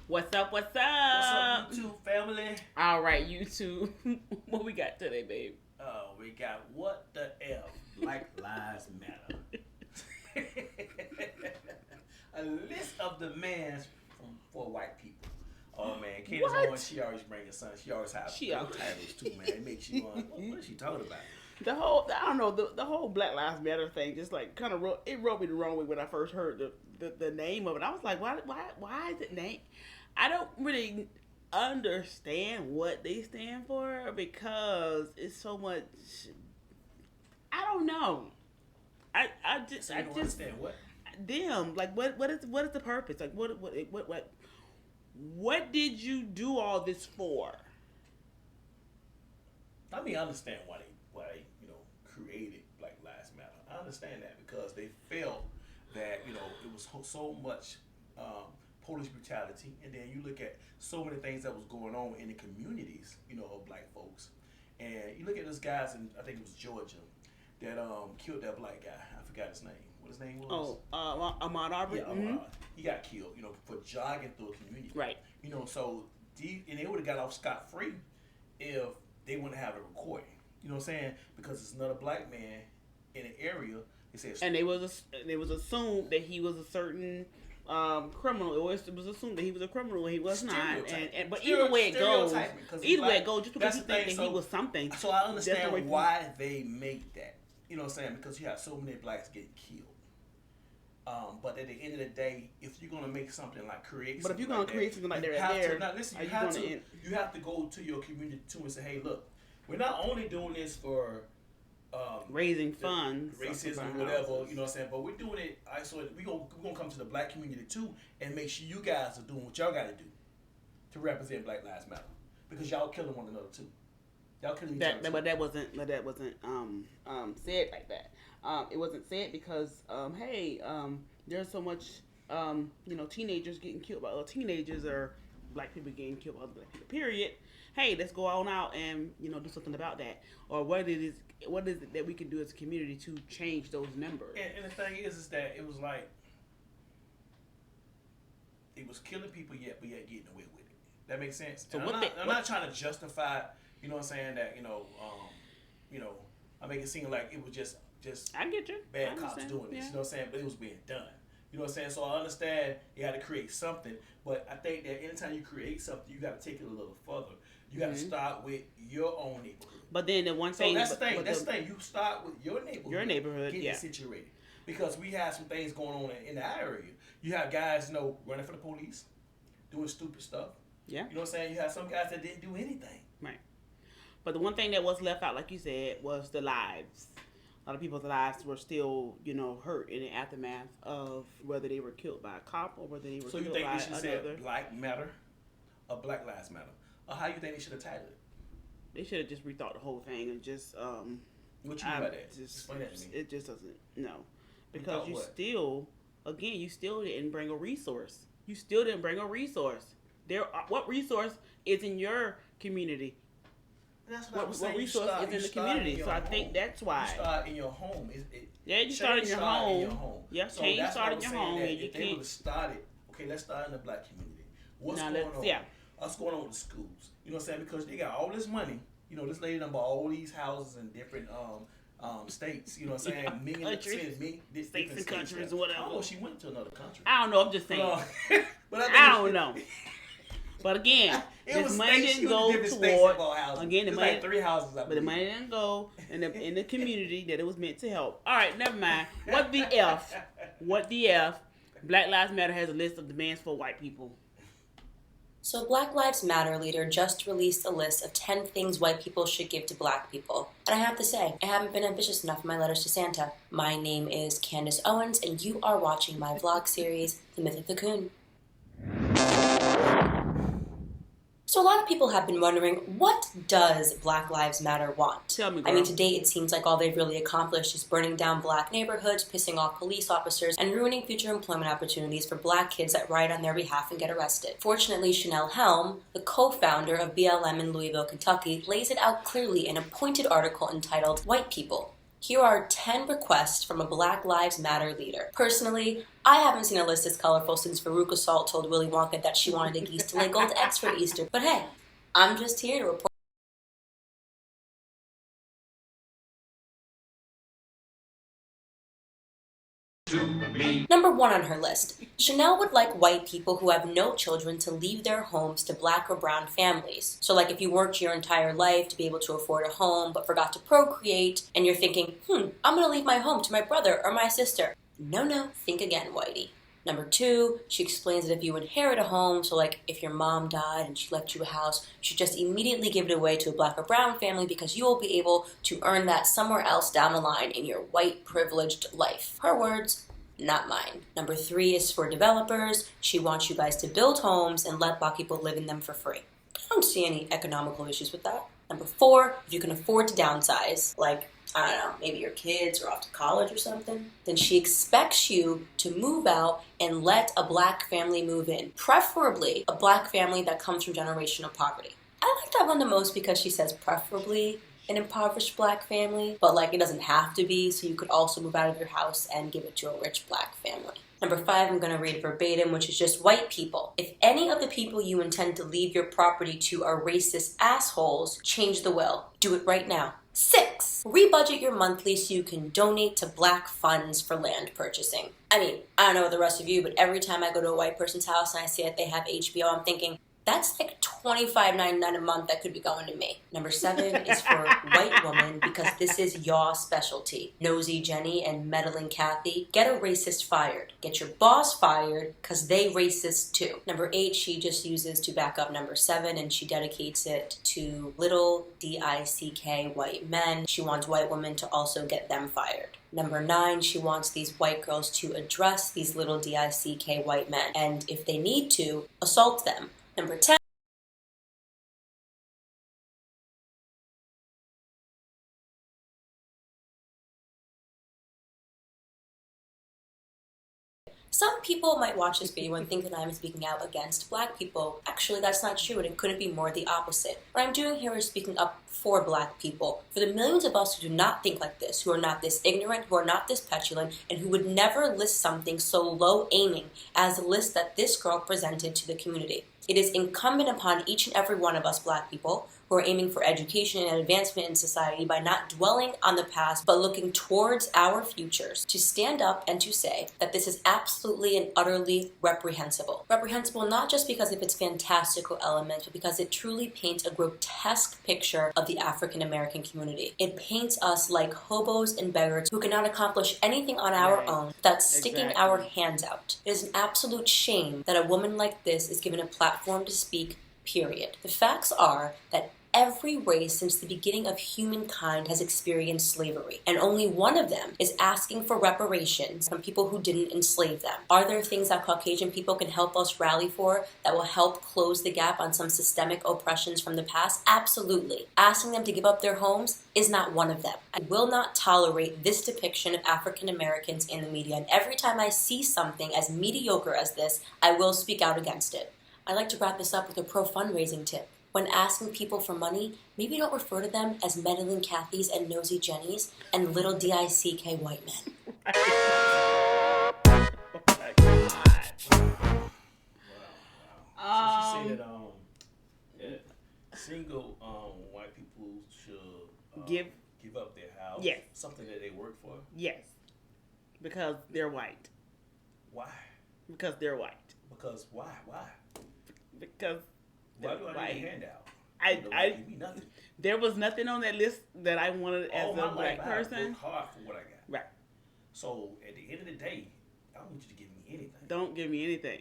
What's up? What's up, YouTube family? All right, YouTube. What we got today, babe? We got what the F? Black Lives Matter. A list of demands for white people. Oh man, Candance Owens, she always brings son. She always has titles too, man. It makes you what is she talking about? The whole Black Lives Matter thing just like kind of rubbed me the wrong way when I first heard the name of it. I was like, why is it named? I don't really understand what they stand for because it's so much. I don't know. I just understand what them like what is the purpose? Like what did you do all this for? I mean, I understand why they created Black Lives Matter. I understand that because they felt that it was so much police brutality, and then you look at so many things that was going on in the communities, of black folks, and you look at those guys in I think it was Georgia that killed that black guy. I forgot his name. What his name was? Ahmaud Arbery. Yeah, mm-hmm. He got killed, for jogging through a community. Right. So and they would have got off scot free if they wouldn't have a recording. You know what I'm saying? Because it's another black man in an area. It says, and it was assumed that he was a certain criminal. It was assumed that he was a criminal when he was not. But either way it goes, just because you think that he was something. So I understand why they make that. You know what I'm saying? Because you have so many blacks getting killed. But at the end of the day, if you're gonna make something like create, but if you're gonna create something like that, you have to go to your community too and say, hey, look, we're not only doing this for raising funds, racism, whatever, you know what I'm saying, but we're doing it. So we're gonna come to the black community too and make sure you guys are doing what y'all got to do to represent Black Lives Matter because y'all killing one another too. Y'all killing each other. But that wasn't said like that. It wasn't said because there's so much teenagers getting killed by other teenagers or black people getting killed by other black people. Period. Hey, let's go on out and do something about that. Or what is it that we can do as a community to change those numbers? And the thing is that it was like it was killing people but yet getting away with it. That makes sense. So I'm not trying to justify. You know what I'm saying? That I make it seem like it was just I get you. Bad cops doing this. Yeah. You know what I'm saying? But it was being done. You know what I'm saying? So I understand you got to create something, but I think that anytime you create something, you got to take it a little further. You got to start with your own neighborhood. But then the one thing, that's the thing. That's the thing. You start with your neighborhood. Your neighborhood, getting situated. Because we have some things going on in our area. You have guys, running for the police, doing stupid stuff. Yeah. You know what I'm saying? You have some guys that didn't do anything. Right. But the one thing that was left out, like you said, was the lives. A lot of people's lives were still, hurt in the aftermath of whether they were killed by a cop or whether they were killed by another. So you think they should say Black Matter or Black Lives Matter? Or how you think they should have titled it? They should have just rethought the whole thing and just what you mean by that? Explain that to me. It just doesn't because you still didn't bring a resource. You still didn't bring a resource. What resource is in your community? That's what what resource is in the community? So I think that's why. You start in your home. You start in your home. Yeah, so change start in your home. And you they would have started. Okay, let's start in the black community. What's going on? Yeah. What's going on with the schools? You know what I'm saying? Because they got all this money. This lady done bought all these houses in different states. You know what I'm saying? States and countries or whatever. I don't know if she went to another country. I don't know. I'm just saying. But I don't know. But again, this money didn't go toward. Again, the money, like 3 houses. But the money didn't go in the community that it was meant to help. All right, never mind. What the F? What the F? Black Lives Matter has a list of demands for white people. So Black Lives Matter leader just released a list of 10 things white people should give to black people. And I have to say, I haven't been ambitious enough in my letters to Santa. My name is Candance Owens, and you are watching my vlog series, The Myth of the Coon. So a lot of people have been wondering, what does Black Lives Matter want? Tell me, girl. I mean, to date, it seems like all they've really accomplished is burning down black neighborhoods, pissing off police officers, and ruining future employment opportunities for black kids that ride on their behalf and get arrested. Fortunately, Chanel Helm, the co-founder of BLM in Louisville, Kentucky, lays it out clearly in a pointed article entitled, White People, Here are 10 requests from a Black Lives Matter leader. Personally, I haven't seen a list as colorful since Veruca Salt told Willy Wonka that she wanted the geese to lay gold eggs for Easter. But hey, I'm just here to report. Number 1 on her list. Chanel would like white people who have no children to leave their homes to black or brown families. So like if you worked your entire life to be able to afford a home but forgot to procreate and you're thinking, I'm gonna leave my home to my brother or my sister. No, think again, whitey. Number 2, she explains that if you inherit a home, so like if your mom died and she left you a house, you should just immediately give it away to a black or brown family because you will be able to earn that somewhere else down the line in your white privileged life. Her words, not mine. Number 3 is for developers. She wants you guys to build homes and let black people live in them for free. I don't see any economical issues with that. Number 4, if you can afford to downsize, like, I don't know, maybe your kids are off to college or something, then she expects you to move out and let a black family move in. Preferably a black family that comes from generational poverty. I like that one the most because she says preferably an impoverished black family, but like it doesn't have to be, so you could also move out of your house and give it to a rich black family. Number 5, I'm going to read verbatim, which is just white people. If any of the people you intend to leave your property to are racist assholes, change the will. Do it right now. 6, rebudget your monthly so you can donate to black funds for land purchasing. I mean, I don't know what the rest of you, but every time I go to a white person's house and I see that they have HBO, I'm thinking, that's like $25.99 a month that could be going to me. Number 7 is for white woman because this is your specialty. Nosy Jenny and meddling Kathy, get a racist fired. Get your boss fired because they racist too. Number 8, she just uses to back up number 7 and she dedicates it to little DICK white men. She wants white women to also get them fired. Number 9, she wants these white girls to address these little DICK white men and if they need to, assault them. Number 10. Some people might watch this video and think that I'm speaking out against black people. Actually, that's not true, and it couldn't be more the opposite. What I'm doing here is speaking up for black people, for the millions of us who do not think like this, who are not this ignorant, who are not this petulant, and who would never list something so low-aiming as the list that this girl presented to the community. It is incumbent upon each and every one of us black people who are aiming for education and advancement in society by not dwelling on the past but looking towards our futures to stand up and to say that this is absolutely and utterly reprehensible. Reprehensible not just because of its fantastical elements, but because it truly paints a grotesque picture of the African American community. It paints us like hobos and beggars who cannot accomplish anything on our own without sticking our hands out. It is an absolute shame that a woman like this is given a platform to speak, period. The facts are that every race since the beginning of humankind has experienced slavery, and only one of them is asking for reparations from people who didn't enslave them. Are there things that Caucasian people can help us rally for that will help close the gap on some systemic oppressions from the past? Absolutely. Asking them to give up their homes is not one of them. I will not tolerate this depiction of African Americans in the media, and every time I see something as mediocre as this, I will speak out against it. I'd like to wrap this up with a pro-fundraising tip. When asking people for money, maybe don't refer to them as meddling Kathys and nosy Jennies and little DICK white men. So she said that single white people should give up their house. Yes. Something that they work for. Yes. Because they're white. Why? Because they're white. Because why? Because why do I need a handout? Give me nothing. There was nothing on that list that I wanted as a black person. I worked hard for what I got. Right. So at the end of the day, I don't want you to give me anything. Don't give me anything.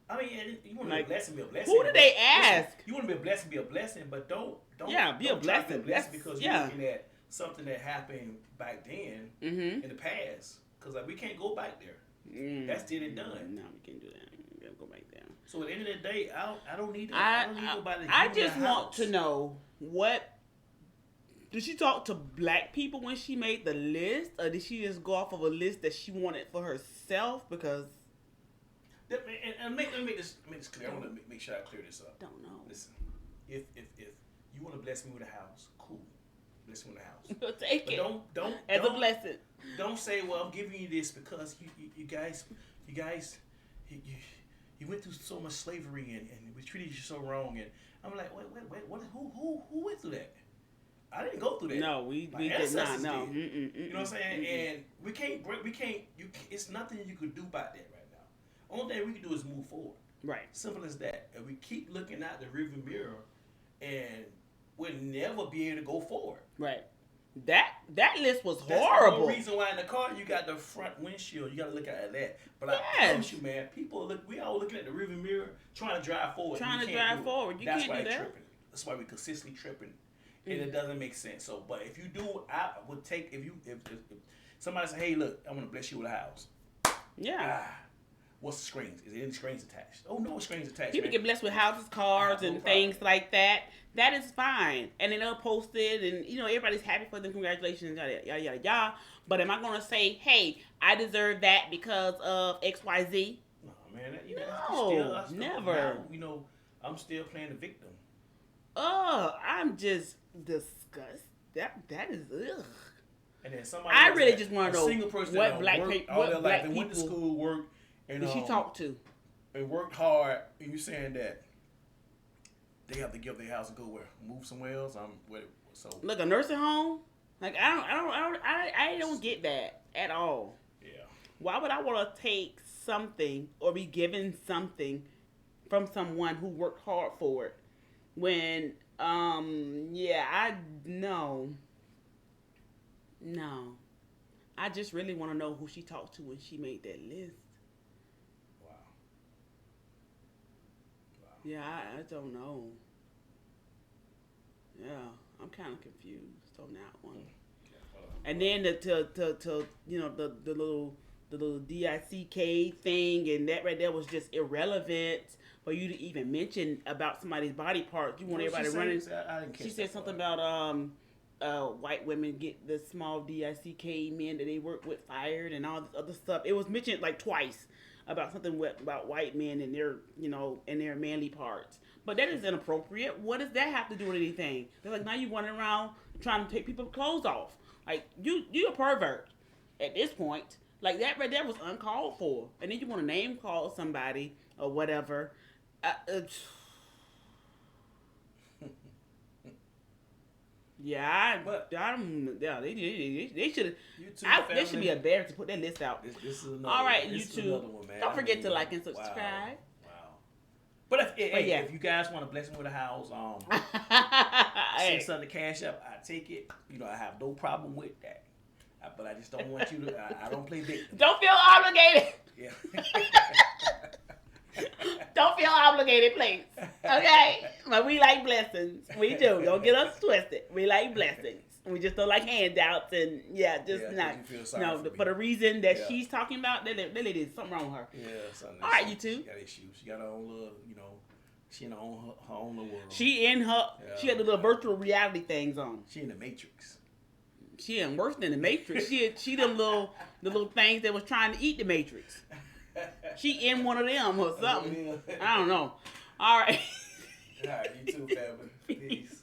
I mean, you want to be a blessing, be a blessing. Who did they ask? You want to be a blessing, but don't. Yeah, be a blessing. That's because you're looking at something that happened back then in the past. Because we can't go back there. That's did and done. No, we can't do that. We gotta go back there. So at the end of the day, I don't need nobody to I just want to know what. Did she talk to black people when she made the list, or did she just go off of a list that she wanted for herself? Because let me make this clear. I want to make sure I clear this up. Don't know. Listen, if you want to bless me with a house, cool. bless me with a house. We'll take But it don't as a don't blessing. don't say, well, I'm giving you this because you guys you went through so much slavery and we treated you so wrong. And I'm like, wait, what? Who went through that? I didn't go through that. No, we did not. No, you know what I'm saying? And we can't. It's nothing you could do about that right now. Only thing we can do is move forward. Right. Simple as that. And we keep looking out the rearview mirror, and we'll never be able to go forward. Right. That list was That's horrible. the whole reason why in the car you got the front windshield. You got to look at that. But I promise you, man, we all looking at the rearview mirror, trying to drive forward. Trying to can't drive do it. forward. You That's can't why do that. Tripping. That's why we consistently tripping, and it doesn't make sense. So, but if you do, I would take if somebody say, "Hey, look, I'm gonna bless you with a house." Yeah. What's the screens? Is there any screens attached? Oh no, screens attached. People man. get blessed with houses, cars, and things like that. That is fine, and then they'll post it, and everybody's happy for them. Congratulations, yada yada yada yada. But am I gonna say, hey, I deserve that because of X, Y, Z? No, man. No, never. Now, I'm still playing the victim. Oh, I'm just disgusted. That is ugh. And then somebody. I really just want to know single person what black they went to school, worked, and did she talk to? And worked hard, and you saying that they have to give their house and go where? Move somewhere else? So Like a nursing home? Like I don't get that at all. Yeah. Why would I want to take something or be given something from someone who worked hard for it when no. I just really want to know who she talked to when she made that list. Wow. Yeah, I don't know. Yeah, I'm kind of confused on that one. And then the little DICK thing and that right there was just irrelevant for you to even mention about somebody's body parts. You want everybody running. She said something about white women get the small DICK men that they work with fired and all this other stuff. It was mentioned like twice about something about white men and their and their manly parts. But that is inappropriate. What does that have to do with anything? They're like, now you running around trying to take people's clothes off. Like you a pervert at this point. Like that right there was uncalled for. And then you want to name call somebody or whatever. Yeah, they should. They should be embarrassed to put that list out. This is another. All right, one. YouTube. One, man. Don't forget to like and subscribe. Wow. But if you guys want to bless me with a house, send something to Cash Up, I take it. I have no problem with that. But I just don't want you to. I don't play victim. Don't feel obligated. Yeah. Don't feel obligated, please. Okay? But we like blessings. We do. Don't get us twisted. We like blessings. We just don't like handouts and not. For the reason that she's talking about, that lady is something wrong with her. Yeah, something. All right, you two. She got issues. She got her own little, she in her own little world. She had the little virtual reality things on. She in the Matrix. She ain't worse than the Matrix. She them the little things that was trying to eat the Matrix. She in one of them or something. I don't know. All right. All right, you too, family. Peace.